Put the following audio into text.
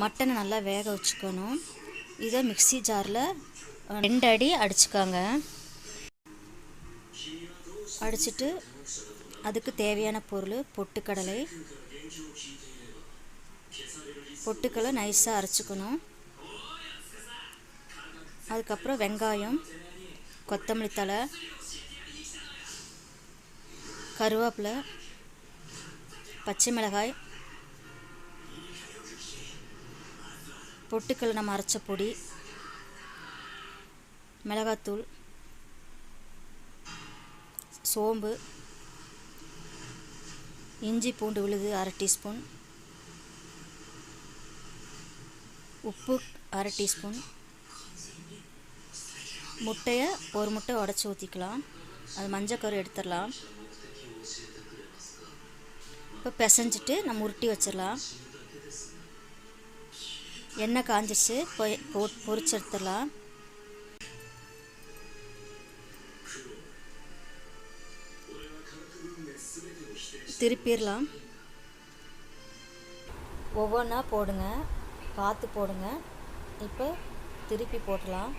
மட்டனை நல்லா வேக வச்சுக்கணும். இதை மிக்ஸி ஜாரில் 2 அடி அடிச்சுக்காங்க. அடிச்சுட்டு அதுக்கு தேவையான பொருள் பொட்டுக்கடலை நைஸாக அரைச்சிக்கணும். அதுக்கப்புறம் வெங்காயம், கொத்தமல்லி தழை, கருவேப்பிலை, பச்சை மிளகாய், பொட்டுக்கடலை நம்ம அரைச்ச பொடி, மிளகாத்தூள், சோம்பு, இஞ்சி பூண்டு விழுது 1/2 டீஸ்பூன், உப்பு 1/2 டீஸ்பூன், முட்டையை 1 முட்டை உடச்சி ஊற்றிக்கலாம். அது மஞ்சக்கரு எடுத்துடலாம். இப்போ பிசைஞ்சிட்டு நம்ம உருட்டி வச்சிடலாம். எண்ணெய் காஞ்சிச்சு, பொரிச்சு எடுத்துடலாம். திருப்பிடலாம். ஒவ்வொன்றா போடுங்க, பார்த்து போடுங்க. இப்போ திருப்பி போடலாம்.